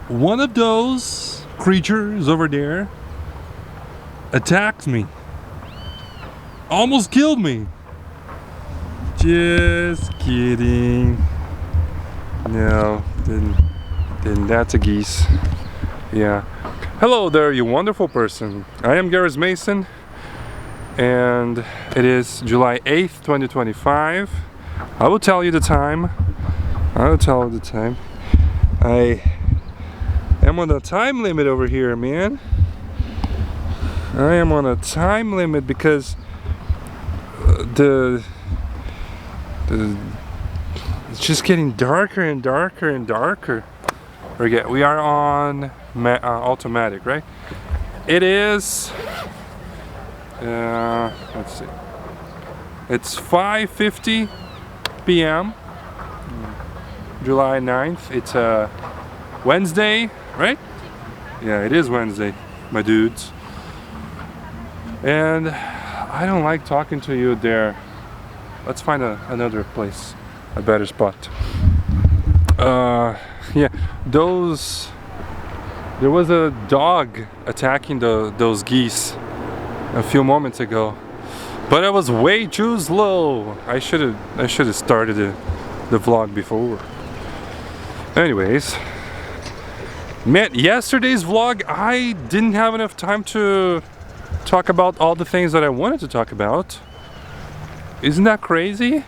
one of those creatures over there attacked me. Almost killed me. Just kidding. No, didn't. That's a geese. Yeah. Hello there, you wonderful person. I am Garrus Mason, and it is July 8th, 2025. I will tell you the time. I am on a time limit over here, man. I am on a time limit because it's just getting darker and darker and darker. We are on automatic, right? It is let's see, it's 5:50 p.m. July 9th. It's a Wednesday, right? Yeah, it is Wednesday, my dudes. And I don't like talking to you there. Let's find another place, a better spot. Yeah, there was a dog attacking those geese a few moments ago, but I was way too slow. I should have started the vlog before. Anyways, man, yesterday's vlog, I didn't have enough time to talk about all the things that I wanted to talk about. Isn't that crazy?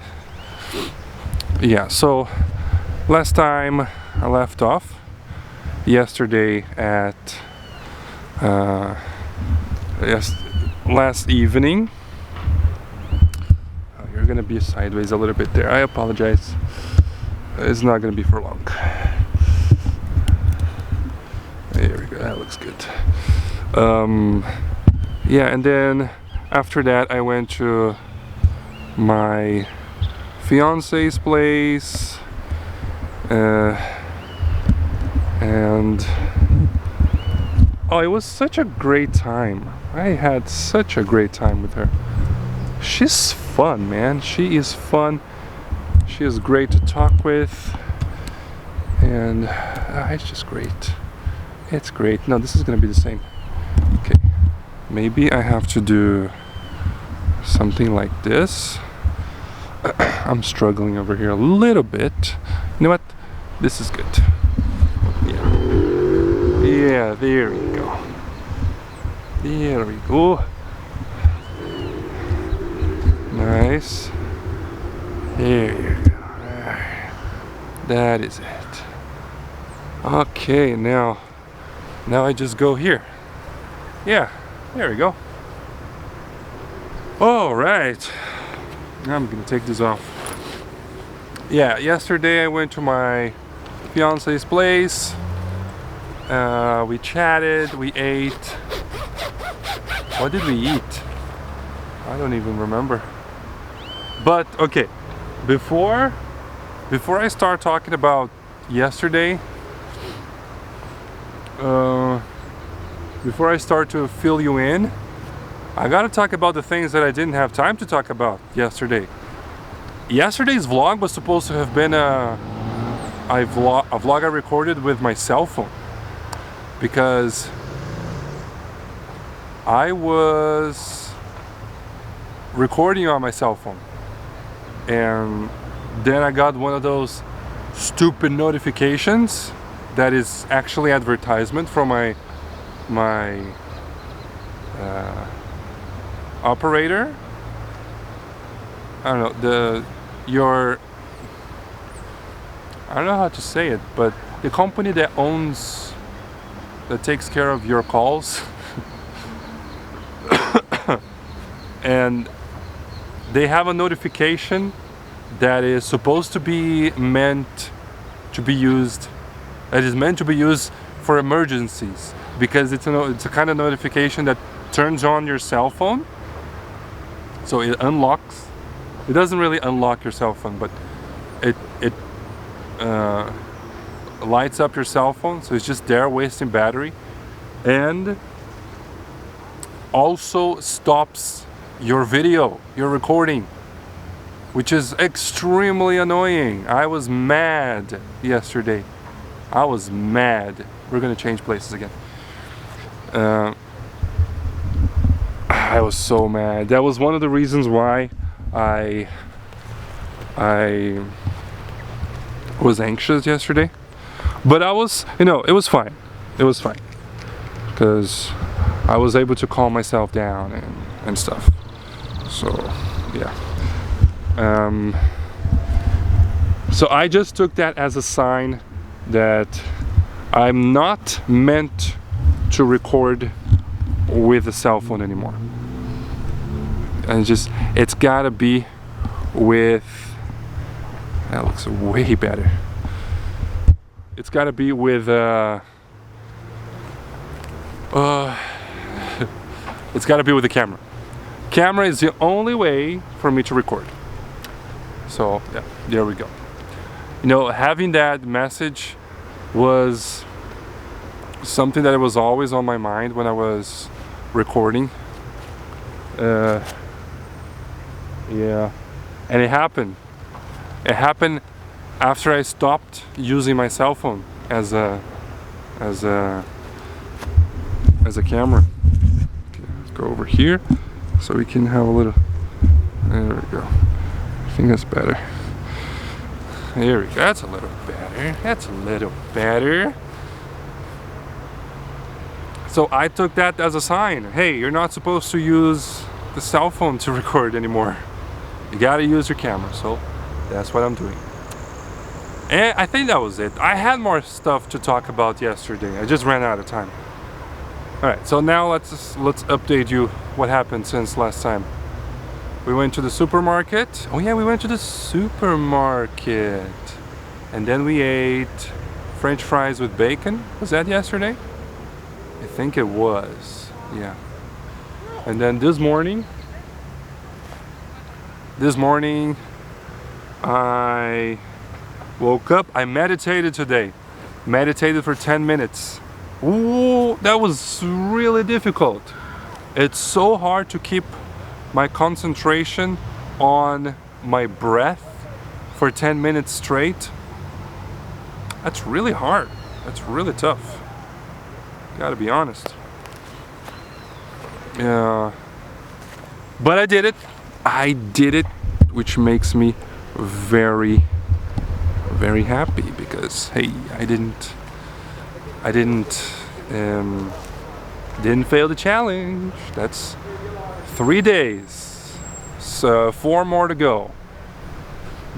Yeah, so last time I left off yesterday at last evening. Oh, you're gonna be sideways a little bit there. I apologize. It's not gonna be for long. There we go. That looks good. Yeah, and then after that I went to my fiance's place, and oh, it was such a great time. I had such a great time with her. She's fun, man. She is fun. She is great to talk with, and it's just great. It's great. No, this is gonna be the same. Okay, maybe I have to do something like this. I'm struggling over here a little bit. You know what? This is good. Yeah, there we go. There we go. Nice. There you go. That is it. Okay, now I just go here. Yeah, there we go. All right. I'm gonna take this off. Yeah, yesterday I went to my fiance's place. We chatted, we ate. What did we eat? I don't even remember. But okay, before I start talking about yesterday, before I start to fill you in, I gotta talk about the things that I didn't have time to talk about yesterday. Yesterday's vlog was supposed to have been a vlog I recorded with my cell phone, because I was recording on my cell phone, and then I got one of those stupid notifications that is actually advertisement from my operator. I don't know, I don't know how to say it, but the company that takes care of your calls and they have a notification that is supposed to be meant to be used for emergencies, because it's a kind of notification that turns on your cell phone, so it unlocks. It doesn't really unlock your cell phone, but it lights up your cell phone, so it's just there wasting battery, and also stops your video, your recording, which is extremely annoying. I was mad yesterday. I was mad We're gonna change places again. I was so mad. That was one of the reasons why I was anxious yesterday. But I was, you know, it was fine. It was fine. Because I was able to calm myself down and stuff. So, yeah. So I just took that as a sign that I'm not meant to record with a cell phone anymore. And it's gotta be with, that looks way better. It's gotta be with it's gotta be with the camera. Camera is the only way for me to record. So yeah, there we go. You know, having that message was something that was always on my mind when I was recording. Yeah, and it happened. It happened after I stopped using my cell phone as a camera. Okay, let's go over here so we can have a little. There we go. I think that's better. There we go. That's a little better. That's a little better. So I took that as a sign. Hey, you're not supposed to use the cell phone to record anymore. You gotta use your camera. So that's what I'm doing. And I think that was it. I had more stuff to talk about yesterday. I just ran out of time. All right, so now let's update you what happened since last time. We went to the supermarket. Oh yeah, we went to the supermarket. And then we ate French fries with bacon. Was that yesterday? I think it was. Yeah. And then this morning I woke up. I meditated today. Meditated for 10 minutes. Ooh, that was really difficult. It's so hard to keep my concentration on my breath for 10 minutes straight. That's really hard. That's really tough. Gotta be honest. Yeah. But I did it. I did it, which makes me very, very happy because hey, I didn't fail the challenge. That's 3 days, so 4 more to go.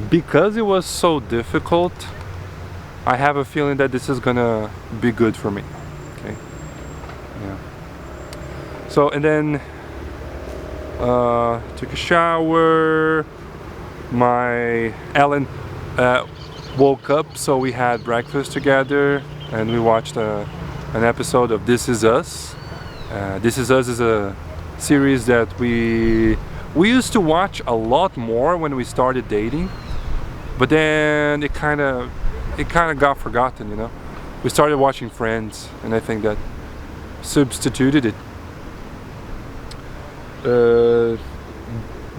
Because it was so difficult, I have a feeling that this is gonna be good for me. Okay. Yeah. So and then took a shower. My Ellen woke up, so we had breakfast together, and we watched an episode of This Is Us. This Is Us is a series that we used to watch a lot more when we started dating, but then it kind of got forgotten, you know. We started watching Friends, and I think that substituted it.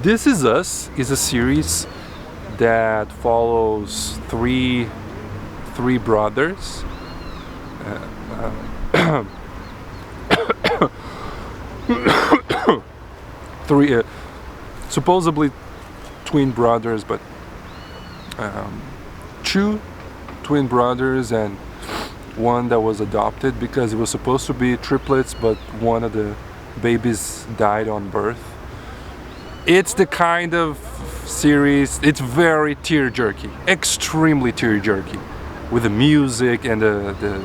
This Is Us is a series that follows three brothers. Three supposedly twin brothers, but 2 twin brothers and one that was adopted because it was supposed to be triplets, but one of the babies died on birth. It's the kind of series, it's very tear-jerky, extremely tear-jerky, with the music and the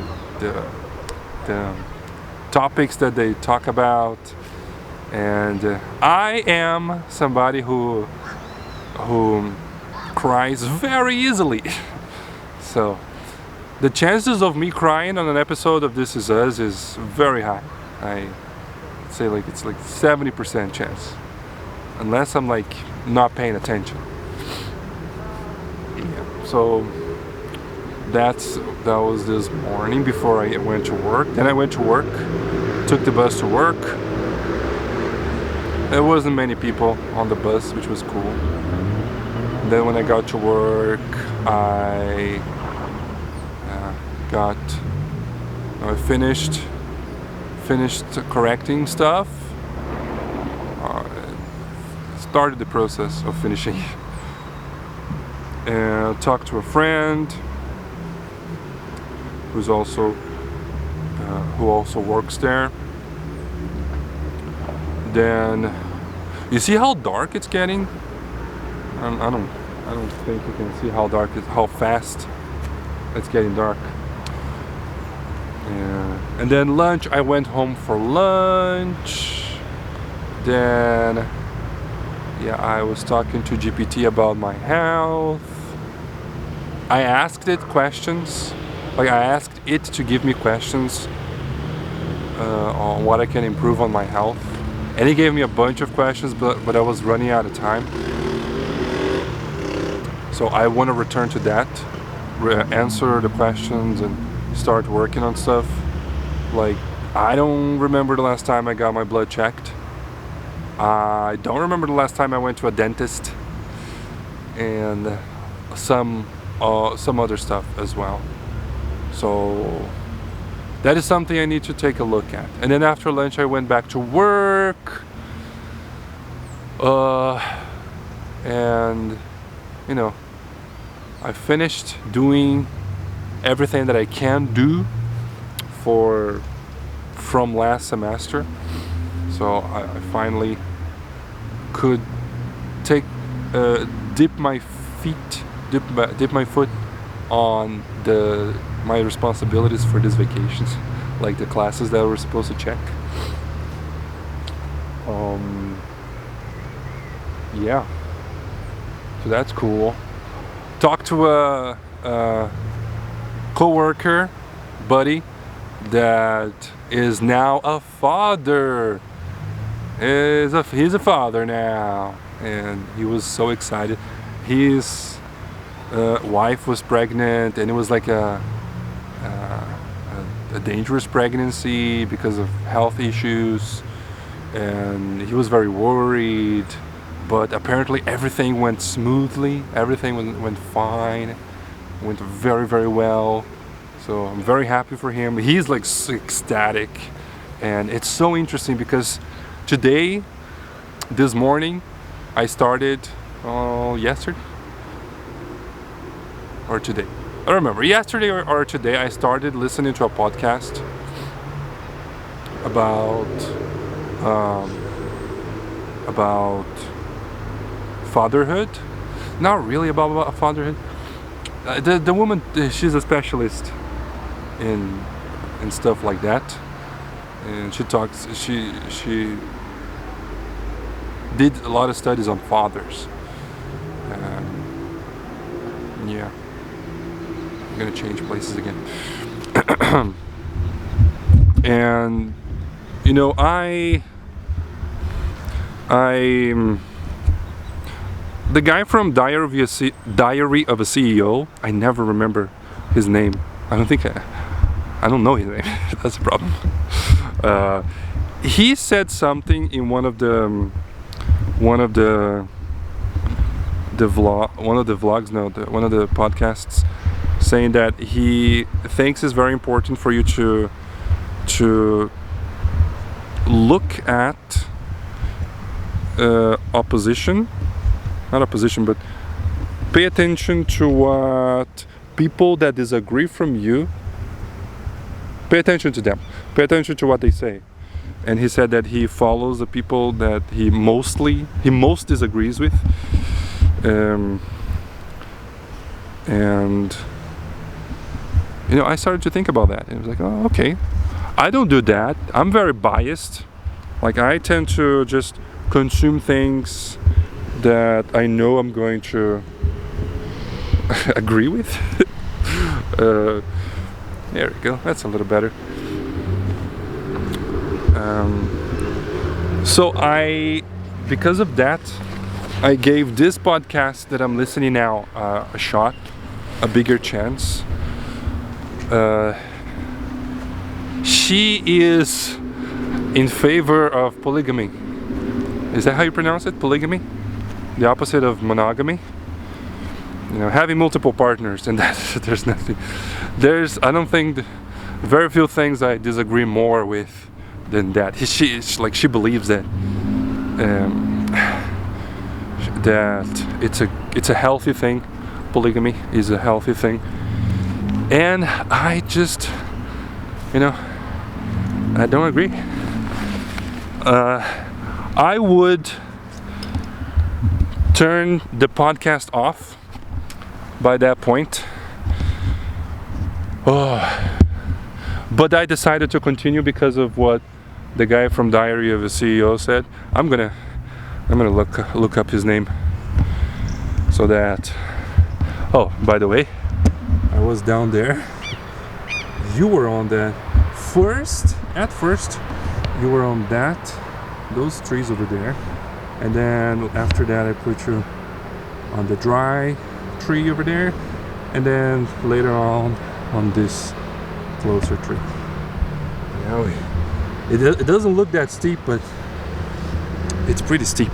topics that they talk about. And I am somebody who cries very easily. So the chances of me crying on an episode of This Is Us is very high. I say like it's like 70% chance, unless I'm like not paying attention. Yeah. So that was this morning before I went to work. Then I went to work, took the bus to work. There wasn't many people on the bus, which was cool. And then when I got to work, I got I finished correcting stuff. Started the process of finishing. And talked to a friend who also works there. Then you see how dark it's getting. I don't think you can see how fast it's getting dark. Yeah. And then lunch, I went home for lunch. Then yeah, I was talking to GPT about my health. I asked it questions. Like I asked it to give me questions on what I can improve on my health. And he gave me a bunch of questions, but I was running out of time. So I want to return to that, answer the questions and start working on stuff. Like, I don't remember the last time I got my blood checked. I don't remember the last time I went to a dentist. And some other stuff as well. So that is something I need to take a look at. And then after lunch I went back to work. And you know, I finished doing everything that I can do from last semester. So I finally could dip my foot on my responsibilities for these vacations, like the classes that we're supposed to check. Yeah, so that's cool. Talked to a co-worker buddy that is now a father. He's a father now, and he was so excited. His wife was pregnant, and it was like a dangerous pregnancy because of health issues, and he was very worried. But apparently everything went smoothly. Everything went fine. Went very, very well. So I'm very happy for him. He's like ecstatic, and it's so interesting because this morning, I started yesterday or today. I don't remember. Yesterday or today, I started listening to a podcast about fatherhood. Not really about fatherhood. The woman, she's a specialist in stuff like that, and she talks. She did a lot of studies on fathers. Yeah, I'm gonna change places again. And you know, the guy from Diary of a CEO, I never remember his name. I don't know his name. That's the problem. He said something in one of the podcasts, saying that he thinks it's very important for you to look at not opposition, but pay attention to what people that disagree from you, pay attention to them, pay attention to what they say. And he said that he follows the people that he most disagrees with, and you know, I started to think about that, and I was like, oh, okay, I don't do that. I'm very biased. Like, I tend to just consume things that I know I'm going to agree with. There we go, that's a little better. So because of that, I gave this podcast that I'm listening now a shot, a bigger chance. She is in favor of polygamy. Is that how you pronounce it? Polygamy? The opposite of monogamy? You know, having multiple partners, and that there's very few things I disagree more with than that. She believes that that it's a healthy thing. Polygamy is a healthy thing, and I just, I don't agree. I would turn the podcast off by that point. But I decided to continue because of what the guy from Diary of a CEO said. I'm gonna look up his name so that. Oh, by the way, I was down there. You were on that first. At first, you were on those trees over there, and then after that, I put you on the dry tree over there, and then later on this closer tree. It doesn't look that steep, but it's pretty steep.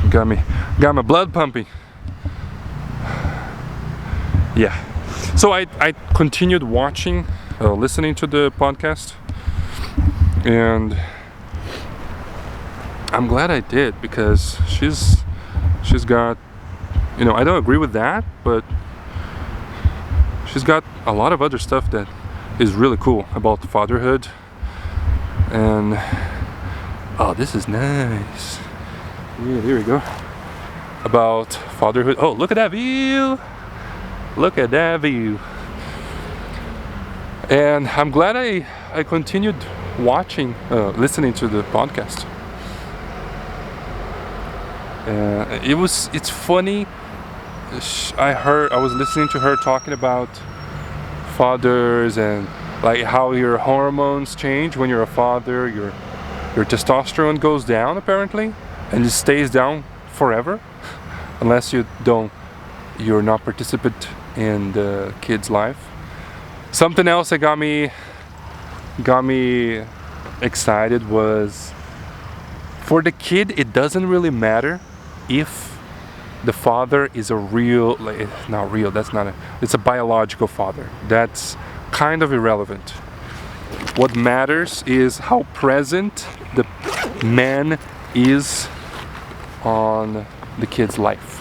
Got my blood pumping. Yeah. So I continued watching, listening to the podcast, and I'm glad I did, because she's got, I don't agree with that, but she's got a lot of other stuff that is really cool about fatherhood. And oh, this is nice. Yeah, there we go. About fatherhood. Oh, look at that view. Look at that view. And I'm glad I continued watching, listening to the podcast. It's funny. I was listening to her talking about fathers and like how your hormones change when you're a father. Your testosterone goes down apparently, and it stays down forever unless you're not participant in the kid's life. Something else that got me excited was, for the kid, it doesn't really matter if the father is it's a biological father. That's kind of irrelevant. What matters is how present the man is on the kid's life.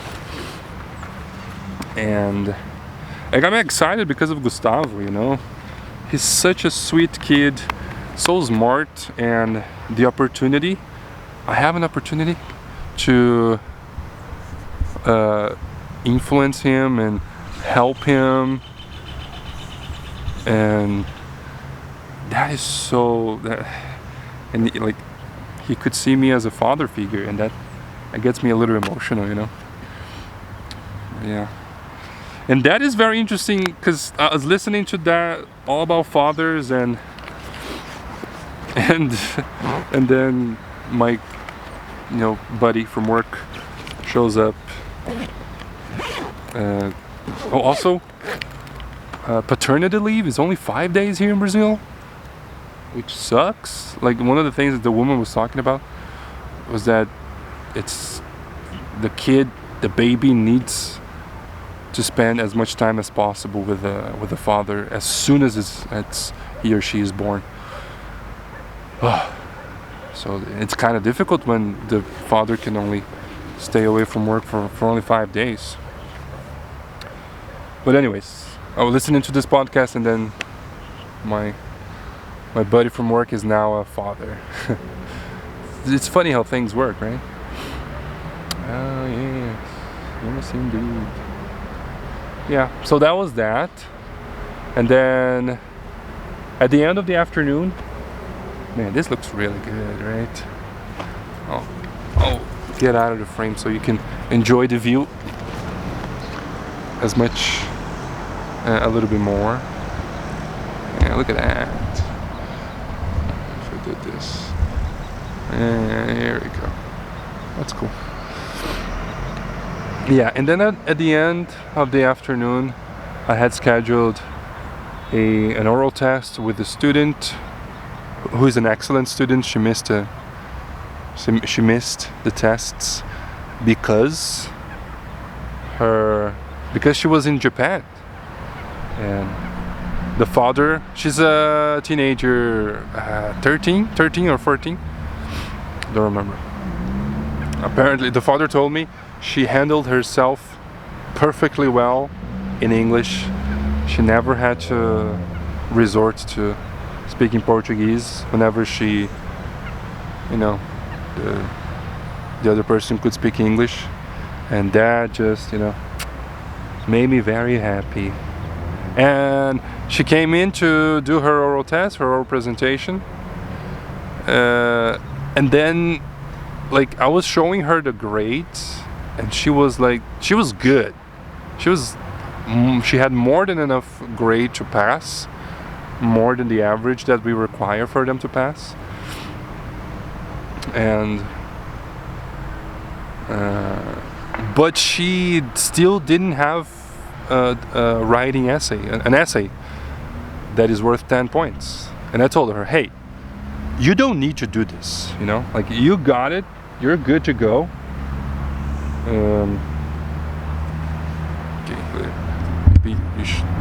And I got me excited because of Gustavo, He's such a sweet kid, so smart, and I have an opportunity to influence him and help him, and that is and he could see me as a father figure, and that gets me a little emotional, Yeah. And that is very interesting, because I was listening to that all about fathers, and then my buddy from work shows up. Also, paternity leave is only 5 days here in Brazil, which sucks. Like, one of the things that the woman was talking about was that it's the baby needs to spend as much time as possible with the father as soon as he or she is born. So it's kind of difficult when the father can only stay away from work for only 5 days. But anyways, I was listening to this podcast, and then my buddy from work is now a father. It's funny how things work, right? Oh yes, yes indeed. Yeah, so that was that. And then at the end of the afternoon, man, this looks really good, right? Oh, get out of the frame so you can enjoy the view as much, a little bit more. Yeah, look at that. If I did this, and here we go. That's cool. Yeah, and then at the end of the afternoon, I had scheduled an oral test with a student who is an excellent student. She missed the tests because she was in Japan, and the father, she's a teenager, 13 or 14, don't remember. Apparently the father told me she handled herself perfectly well in English. She never had to resort to speaking Portuguese whenever she, you know, the other person could speak English, and that just, you know, made me very happy. And she came in to do her oral test, her oral presentation, and then, like, I was showing her the grades, and she was like, she was good. She had more than enough grade to pass, more than the average that we require for them to pass. And but she still didn't have a writing essay, an essay that is worth 10 points. And I told her, hey, you don't need to do this, you know, like, you got it, you're good to go. Okay, maybe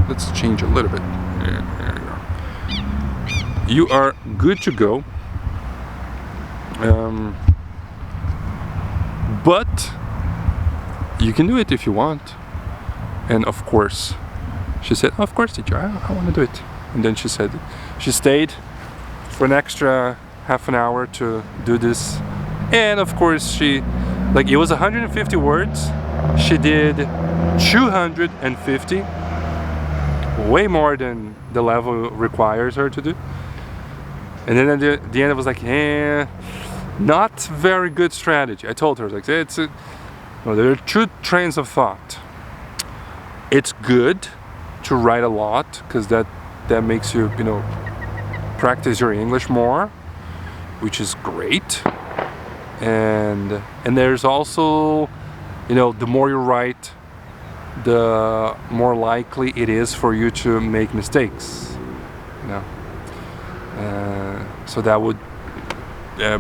let's change a little bit. There you go. You are good to go. But you can do it if you want. And of course, she said, of course, teacher, I want to do it. And then she said, she stayed for an extra half an hour to do this. And of course, she, like, it was 150 words. She did 250, way more than the level requires her to do. And then at the end, I was like, not very good strategy. I told her, like, well, there are two trains of thought. It's good to write a lot, because that makes you, you know, practice your English more, which is great. And there's also, you know, the more you write, the more likely it is for you to make mistakes, you know. So that would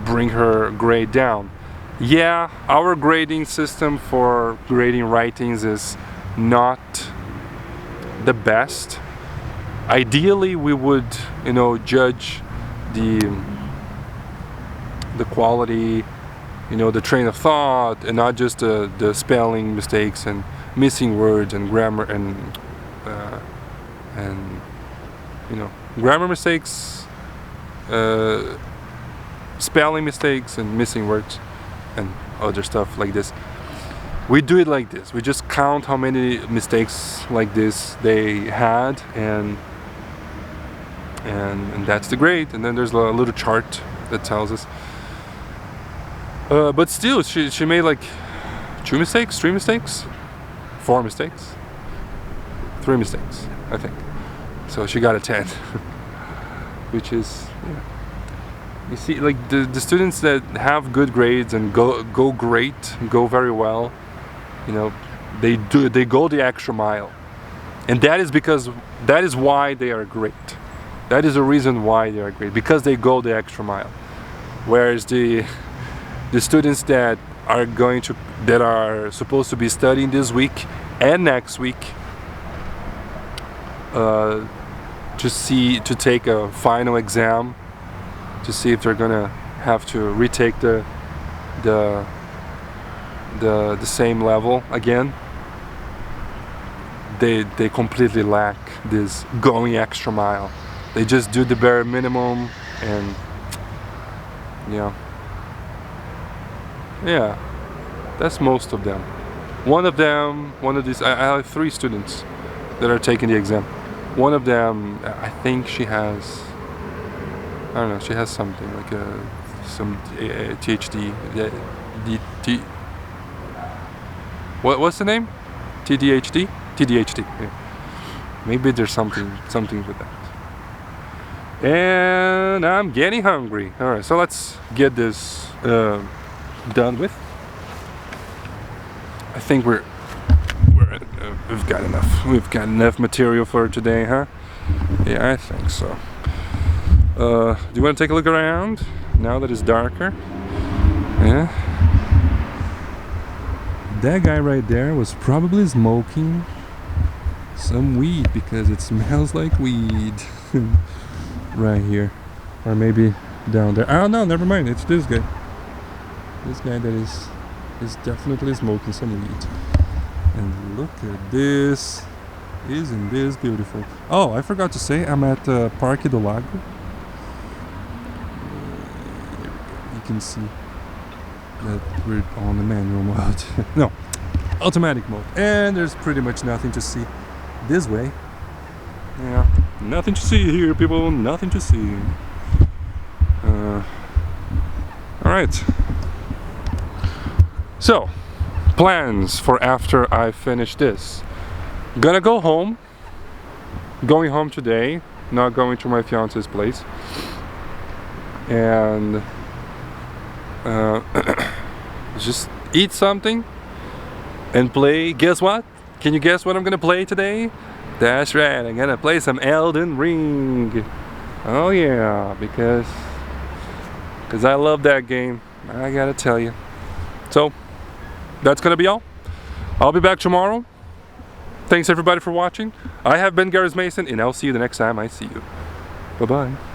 bring her grade down. Yeah, our grading system for grading writings is not the best. Ideally, we would, you know, judge the quality, you know, the train of thought, and not just the spelling mistakes and missing words and grammar and you know, grammar mistakes, spelling mistakes, and missing words and other stuff like this. We do it like this. We just count how many mistakes like this they had, and that's the grade. And then there's a little chart that tells us. But still, she made like 2 mistakes, 3 mistakes, 4 mistakes, 3 mistakes, I think. So she got a 10, which is, yeah. You see, like, the students that have good grades and go great, go very well, you know, they go the extra mile, and that is why they are great. That is the reason why they are great, because they go the extra mile. Whereas the students that are supposed to be studying this week and next week, to take a final exam, to see if they're gonna have to retake the same level again, they completely lack this going extra mile. They just do the bare minimum, and yeah, that's most of them. One of these, I have 3 students that are taking the exam. One of them, I think she has, I don't know, she has something like some THD, what's the name? TDHD? TDHD. Yeah. Maybe there's something with that. And I'm getting hungry. All right, so let's get this done with. I think we've got enough. We've got enough material for today, huh? Yeah, I think so. Do you want to take a look around now that it's darker? Yeah. That guy right there was probably smoking some weed because it smells like weed. Right here. Or maybe down there. Oh no, never mind. It's this guy. This guy that is definitely smoking some weed. And look at this. Isn't this beautiful? Oh, I forgot to say I'm at Parque do Lago. You can see that we're on the manual mode. No, automatic mode. And there's pretty much nothing to see this way. Yeah, nothing to see here, people. Nothing to see. Alright. So, plans for after I finish this. Gonna go home. Going home today. Not going to my fiance's place. And just eat something and play. Guess what? Can you guess what I'm gonna play today? That's right, I'm gonna play some Elden Ring. Oh yeah, because I love that game. I gotta tell you. So that's gonna be all. I'll be back tomorrow. Thanks everybody for watching. I have been Garrus Mason, and I'll see you the next time I see you. Bye bye.